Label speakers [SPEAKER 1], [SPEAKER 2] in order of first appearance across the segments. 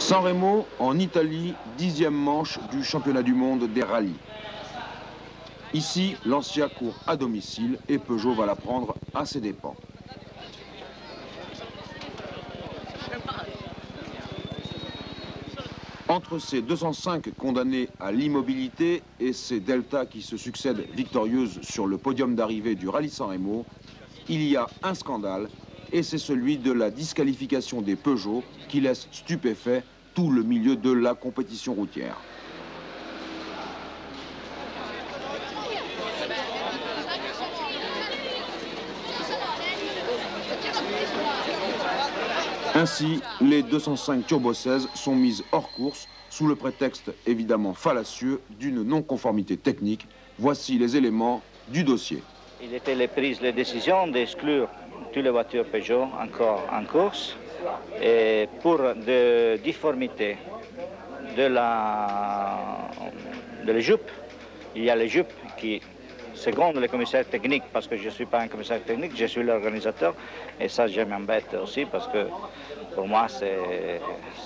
[SPEAKER 1] Sanremo, en Italie, 10e manche du championnat du monde des rallyes. Ici, Lancia court à domicile et Peugeot va la prendre à ses dépens. Entre ces 205 condamnés à l'immobilité et ces Delta qui se succèdent victorieuses sur le podium d'arrivée du rallye Sanremo, il y a un scandale et c'est celui de la disqualification des Peugeot qui laisse stupéfait tout le milieu de la compétition routière. Ainsi, les 205 Turbo 16 sont mises hors course sous le prétexte évidemment fallacieux d'une non-conformité technique. Voici les éléments du dossier.
[SPEAKER 2] Il était prise la décision d'exclure toutes les voitures Peugeot encore en course et pour de difformité de la jupe. Il y a les jupes qui secondent les commissaires techniques parce que je ne suis pas un commissaire technique, je suis l'organisateur et ça je m'embête aussi parce que pour moi c'est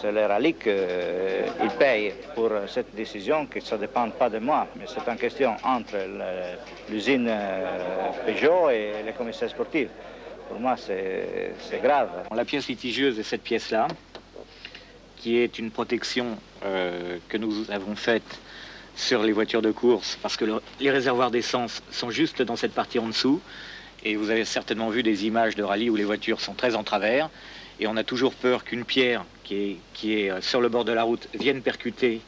[SPEAKER 2] le rallye qui paye pour cette décision, que ça ne dépend pas de moi, mais c'est une question entre l'usine Peugeot et les commissaires sportifs. Pour moi c'est grave.
[SPEAKER 3] La pièce litigieuse est cette pièce-là, qui est une protection que nous avons faite sur les voitures de course, parce que les réservoirs d'essence sont juste dans cette partie en dessous, et vous avez certainement vu des images de rallye où les voitures sont très en travers, et on a toujours peur qu'une pierre qui est sur le bord de la route vienne percuter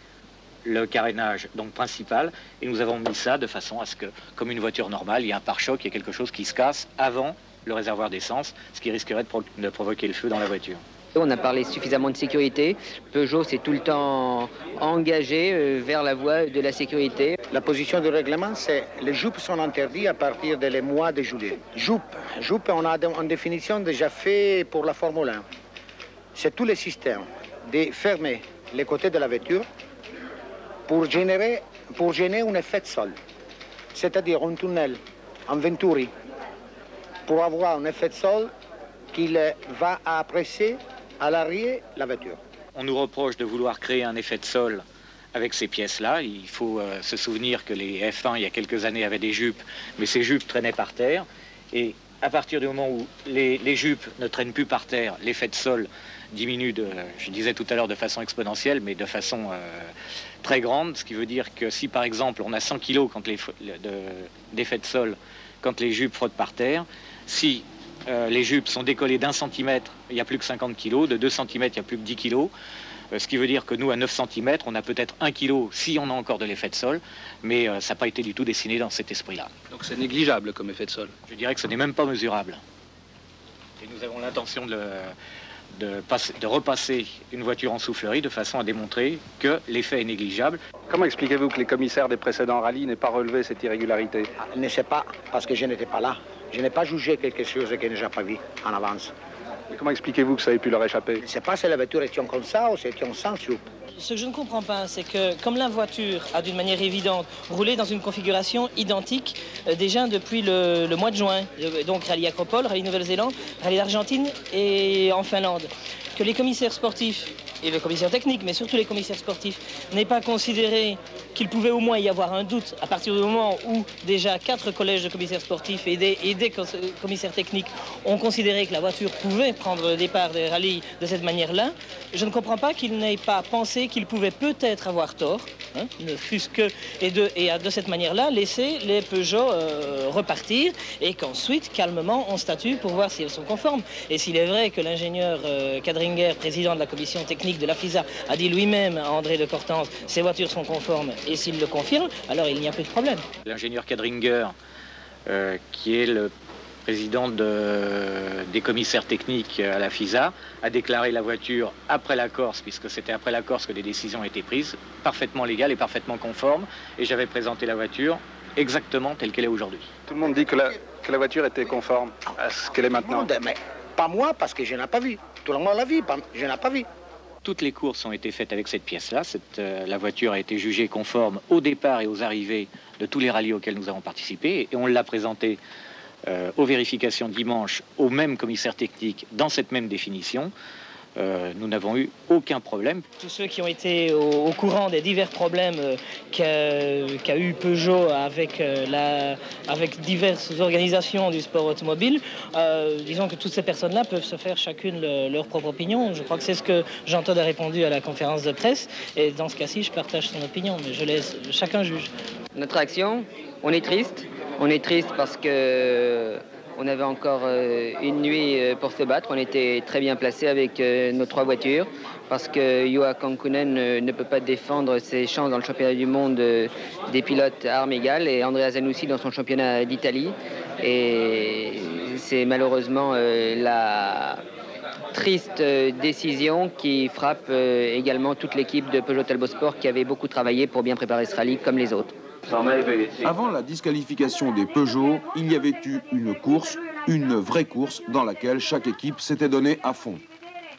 [SPEAKER 3] le carénage donc principal, et nous avons mis ça de façon à ce que, comme une voiture normale, il y a un pare-choc, il y a quelque chose qui se casse avant le réservoir d'essence, ce qui risquerait de provoquer le feu dans la voiture.
[SPEAKER 4] On a parlé suffisamment de sécurité. Peugeot s'est tout le temps engagé vers la voie de la sécurité.
[SPEAKER 5] La position du règlement, c'est que les jupes sont interdites à partir des mois de juillet. Jupe, on a une définition déjà faite pour la Formule 1. C'est tout le système de fermer les côtés de la voiture pour gêner un effet de sol. C'est-à-dire un tunnel en Venturi pour avoir un effet de sol qui va apprécier à l'arrière la voiture.
[SPEAKER 3] On nous reproche de vouloir créer un effet de sol avec ces pièces-là. Il faut se souvenir que les F1, il y a quelques années, avaient des jupes, mais ces jupes traînaient par terre. Et à partir du moment où les jupes ne traînent plus par terre, l'effet de sol diminue, je disais tout à l'heure, de façon exponentielle, mais de façon très grande. Ce qui veut dire que si, par exemple, on a 100 kg d'effet de sol quand les jupes frottent par terre, si les jupes sont décollées d'1 centimètre, il n'y a plus que 50 kg, de 2 cm, il n'y a plus que 10 kg. Ce qui veut dire que nous, à 9 cm, on a peut-être 1 kg si on a encore de l'effet de sol, mais ça n'a pas été du tout dessiné dans cet esprit-là.
[SPEAKER 6] Donc c'est négligeable comme effet de sol?
[SPEAKER 3] Je dirais que ce n'est même pas mesurable. Et nous avons l'intention de repasser une voiture en soufflerie de façon à démontrer que l'effet est négligeable.
[SPEAKER 6] Comment expliquez-vous que les commissaires des précédents rallyes n'aient pas relevé cette irrégularité?
[SPEAKER 5] Je ne sais pas, parce que je n'étais pas là. Je n'ai pas jugé quelque chose que je n'ai pas vu en avance.
[SPEAKER 6] Et comment expliquez-vous que ça ait pu leur échapper?
[SPEAKER 5] Je ne sais pas si la voiture était comme ça ou si était sans jupe.
[SPEAKER 7] Ce que je ne comprends pas, c'est que comme la voiture a d'une manière évidente roulé dans une configuration identique déjà depuis le mois de juin, donc rallye Acropole, rallye Nouvelle-Zélande, rallye d'Argentine et en Finlande, que les commissaires sportifs et le commissaire technique, mais surtout les commissaires sportifs, n'aient pas considéré qu'il pouvait au moins y avoir un doute à partir du moment où déjà 4 collèges de commissaires sportifs et des commissaires techniques ont considéré que la voiture pouvait prendre le départ des rallyes de cette manière-là. Je ne comprends pas qu'ils n'aient pas pensé qu'ils pouvaient peut-être avoir tort, hein, ne fût-ce que, et de cette manière-là laisser les Peugeot repartir et qu'ensuite, calmement, on statue pour voir si elles sont conformes. Et s'il est vrai que l'ingénieur Kadringer, président de la commission technique de la FISA, a dit lui-même à André de Cortance, ces voitures sont conformes, et s'il le confirme, alors il n'y a plus de problème.
[SPEAKER 3] L'ingénieur Kadringer, qui est le président des commissaires techniques à la FISA, a déclaré la voiture après la Corse, puisque c'était après la Corse que les décisions étaient prises, parfaitement légale et parfaitement conforme, et j'avais présenté la voiture exactement telle qu'elle est aujourd'hui.
[SPEAKER 6] Tout le monde dit que la voiture était conforme à ce qu'elle est maintenant.
[SPEAKER 5] Mais pas moi, parce que je n'ai pas vu. Tout le monde l'a vu, je n'ai pas vu.
[SPEAKER 3] Toutes les courses ont été faites avec cette pièce-là. La voiture a été jugée conforme au départ et aux arrivées de tous les rallyes auxquels nous avons participé. Et on l'a présentée aux vérifications dimanche au même commissaire technique dans cette même définition. nous n'avons eu aucun problème.
[SPEAKER 7] Tous ceux qui ont été au courant des divers problèmes qu'a eu Peugeot avec diverses organisations du sport automobile, disons que toutes ces personnes-là peuvent se faire chacune leur propre opinion. Je crois que c'est ce que Jean-Todt a répondu à la conférence de presse. Et dans ce cas-ci, je partage son opinion, mais je laisse chacun juge.
[SPEAKER 4] Notre action, on est triste. On est triste parce que on avait encore une nuit pour se battre. On était très bien placés avec nos 3 voitures parce que Juha Kankkunen ne peut pas défendre ses chances dans le championnat du monde des pilotes à armes égales et Andrea Zanussi dans son championnat d'Italie. Et c'est malheureusement la triste décision qui frappe également toute l'équipe de Peugeot Talbot Sport qui avait beaucoup travaillé pour bien préparer ce rallye comme les autres.
[SPEAKER 1] Avant la disqualification des Peugeot, il y avait eu une course, une vraie course, dans laquelle chaque équipe s'était donnée à fond.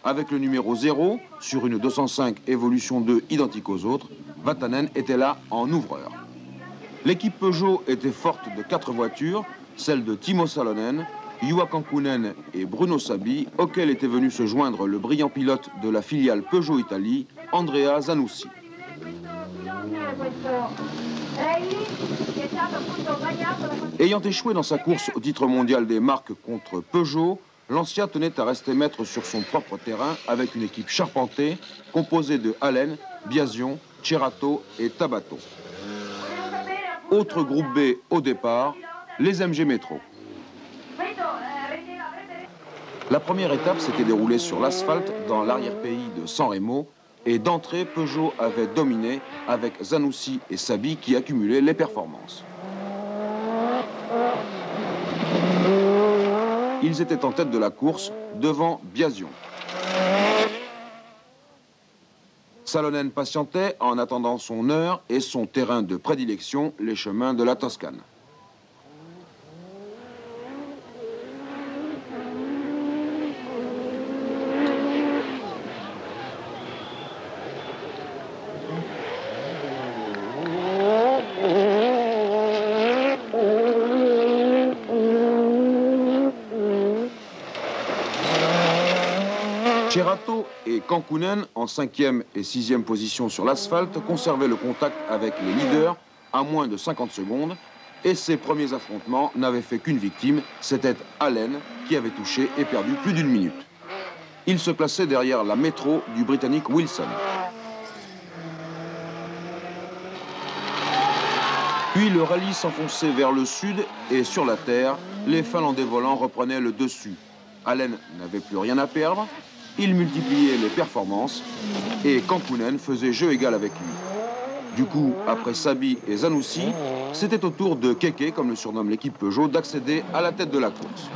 [SPEAKER 1] Avec le numéro 0, sur une 205 Evolution 2 identique aux autres, Vatanen était là en ouvreur. L'équipe Peugeot était forte de 4 voitures, celle de Timo Salonen, Juha Kankkunen et Bruno Sabi, auxquels était venu se joindre le brillant pilote de la filiale Peugeot Italie, Andrea Zanussi. Ayant échoué dans sa course au titre mondial des marques contre Peugeot, Lancia tenait à rester maître sur son propre terrain avec une équipe charpentée composée de Allen, Biasion, Cerato et Tabato. Autre groupe B au départ, les MG Metro. La première étape s'était déroulée sur l'asphalte dans l'arrière-pays de San Remo et d'entrée, Peugeot avait dominé avec Zanussi et Sabi qui accumulaient les performances. Ils étaient en tête de la course devant Biasion. Salonen patientait en attendant son heure et son terrain de prédilection, les chemins de la Toscane. Cerato et Kankkunen, en 5e et 6e position sur l'asphalte, conservaient le contact avec les leaders à moins de 50 secondes et ces premiers affrontements n'avaient fait qu'une victime, c'était Allen qui avait touché et perdu plus d'1 minute. Il se plaçait derrière la métro du Britannique Wilson. Puis le rallye s'enfonçait vers le sud et sur la terre, les Finlandais volants reprenaient le dessus. Allen n'avait plus rien à perdre. Il multipliait les performances et Kankkunen faisait jeu égal avec lui. Du coup, après Sabi et Zanussi, c'était au tour de Keke, comme le surnomme l'équipe Peugeot, d'accéder à la tête de la course.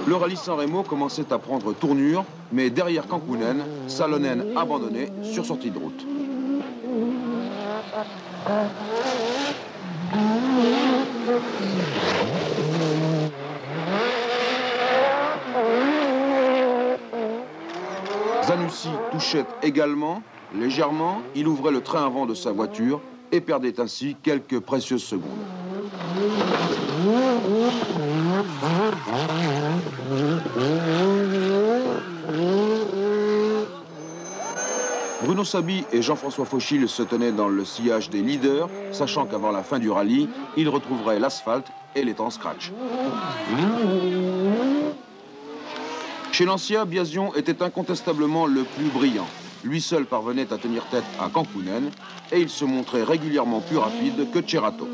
[SPEAKER 1] Le rallye San Remo commençait à prendre tournure, mais derrière Kankkunen, Salonen abandonnait sur sortie de route. Zanussi touchait également, légèrement, il ouvrait le train avant de sa voiture et perdait ainsi quelques précieuses secondes. Bruno Sabi et Jean-François Fauchil se tenaient dans le sillage des leaders, sachant qu'avant la fin du rallye, ils retrouveraient l'asphalte et les temps scratch. Chez Lancia, Biasion était incontestablement le plus brillant. Lui seul parvenait à tenir tête à Kankkunen et il se montrait régulièrement plus rapide que Cerato.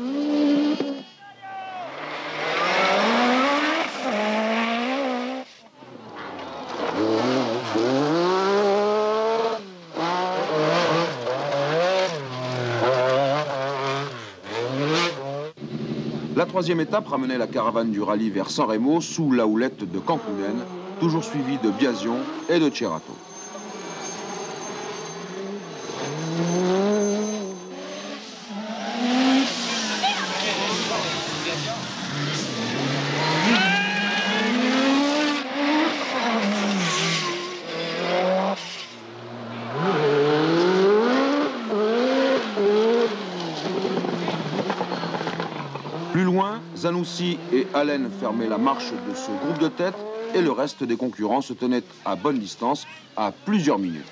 [SPEAKER 1] La troisième étape ramenait la caravane du rallye vers San Remo sous la houlette de Kankkunen, toujours suivi de Biasion et de Cerato. Zanussi et Allen fermaient la marche de ce groupe de tête et le reste des concurrents se tenait à bonne distance, à plusieurs minutes.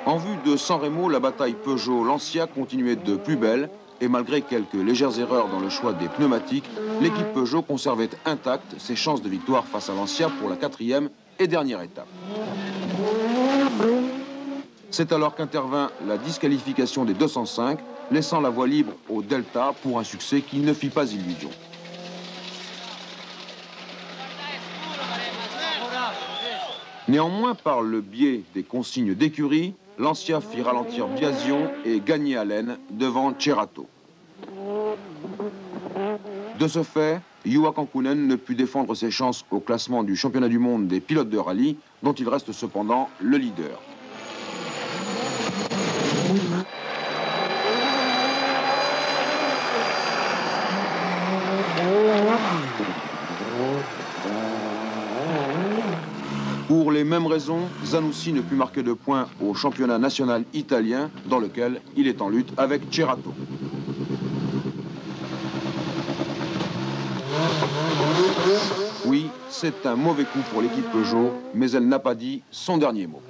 [SPEAKER 1] En vue de Sanremo, la bataille Peugeot-Lancia continuait de plus belle et malgré quelques légères erreurs dans le choix des pneumatiques, l'équipe Peugeot conservait intacte ses chances de victoire face à Lancia pour la 4e et dernière étape. C'est alors qu'intervint la disqualification des 205, laissant la voie libre au Delta pour un succès qui ne fit pas illusion. Néanmoins, par le biais des consignes d'écurie, Lancia fit ralentir Biasion et gagner Allen devant Cerato. De ce fait, Juha Kankkunen ne put défendre ses chances au classement du championnat du monde des pilotes de rallye, dont il reste cependant le leader. Pour les mêmes raisons, Zanussi ne put marquer de points au championnat national italien, dans lequel il est en lutte avec Cerato. Oui, c'est un mauvais coup pour l'équipe Peugeot, mais elle n'a pas dit son dernier mot.